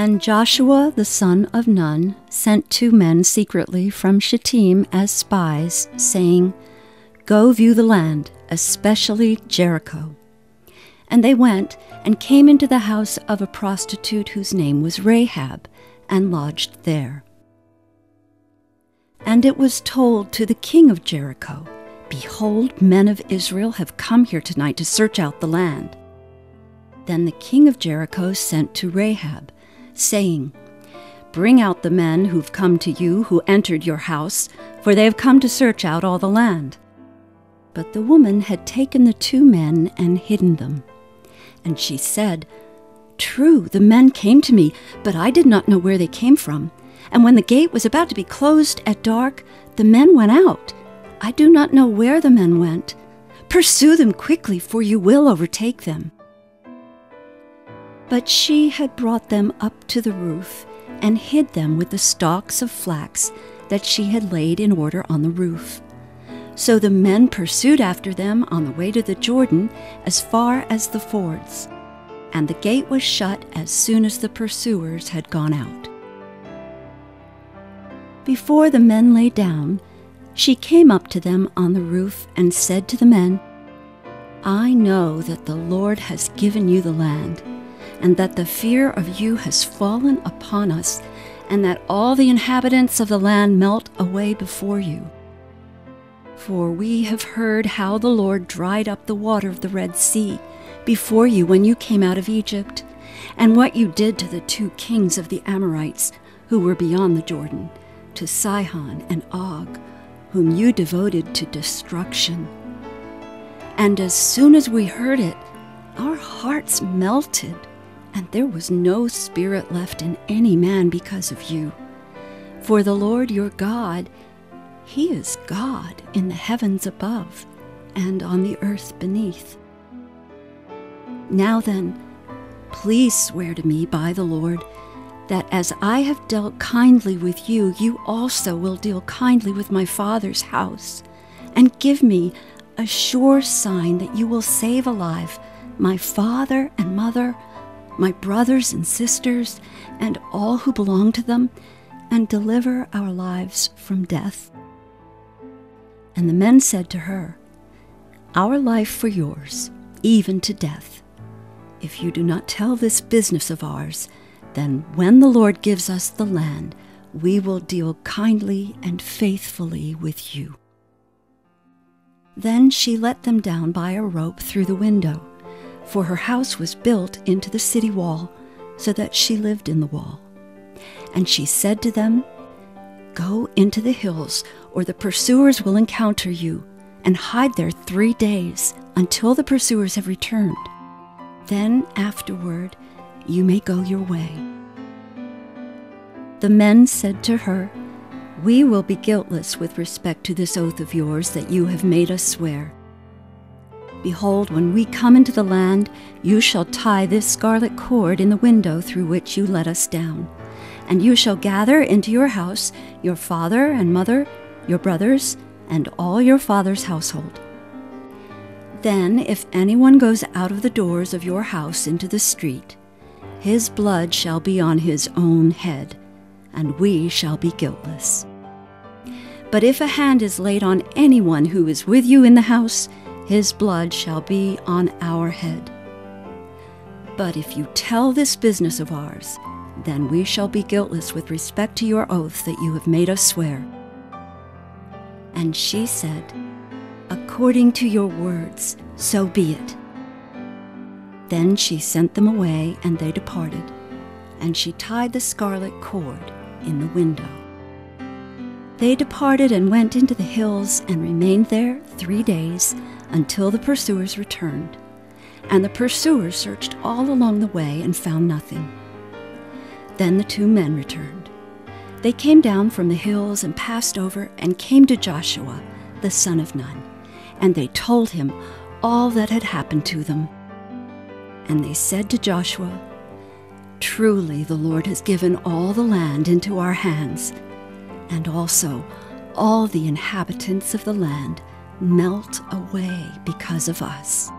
And Joshua the son of Nun sent 2 men secretly from Shittim as spies, saying, "Go view the land, especially Jericho." And they went and came into the house of a prostitute whose name was Rahab, and lodged there. And it was told to the king of Jericho, "Behold, men of Israel have come here tonight to search out the land." Then the king of Jericho sent to Rahab, saying, "Bring out the men who've come to you, who entered your house, for they have come to search out all the land." But the woman had taken the 2 men and hidden them. And she said, "True, the men came to me, but I did not know where they came from. And when the gate was about to be closed at dark, the men went out. I do not know where the men went. Pursue them quickly, for you will overtake them." But she had brought them up to the roof and hid them with the stalks of flax that she had laid in order on the roof. So the men pursued after them on the way to the Jordan as far as the fords, and the gate was shut as soon as the pursuers had gone out. Before the men lay down, she came up to them on the roof and said to the men, "I know that the Lord has given you the land, and that the fear of you has fallen upon us, and that all the inhabitants of the land melt away before you. For we have heard how the Lord dried up the water of the Red Sea before you when you came out of Egypt, and what you did to the 2 kings of the Amorites who were beyond the Jordan, to Sihon and Og, whom you devoted to destruction. And as soon as we heard it, our hearts melted, and there was no spirit left in any man because of you. For the Lord your God, He is God in the heavens above and on the earth beneath. Now then, please swear to me by the Lord that as I have dealt kindly with you, you also will deal kindly with my father's house, and give me a sure sign that you will save alive my father and mother, my brothers and sisters, and all who belong to them, and deliver our lives from death." And the men said to her, "Our life for yours, even to death. If you do not tell this business of ours, then when the Lord gives us the land, we will deal kindly and faithfully with you." Then she let them down by a rope through the window, for her house was built into the city wall, so that she lived in the wall. And she said to them, "Go into the hills, or the pursuers will encounter you, and hide there 3 days, until the pursuers have returned. Then afterward you may go your way." The men said to her, "We will be guiltless with respect to this oath of yours that you have made us swear. Behold, when we come into the land, you shall tie this scarlet cord in the window through which you let us down, and you shall gather into your house your father and mother, your brothers, and all your father's household. Then if anyone goes out of the doors of your house into the street, his blood shall be on his own head, and we shall be guiltless. But if a hand is laid on anyone who is with you in the house, his blood shall be on our head. But if you tell this business of ours, then we shall be guiltless with respect to your oath that you have made us swear." And she said, "According to your words, so be it." Then she sent them away, and they departed, and she tied the scarlet cord in the window. They departed and went into the hills and remained there 3 days until the pursuers returned. And the pursuers searched all along the way and found nothing. Then the 2 men returned. They came down from the hills and passed over and came to Joshua, the son of Nun, and they told him all that had happened to them. And they said to Joshua, "Truly the Lord has given all the land into our hands, and also all the inhabitants of the land melt away because of us."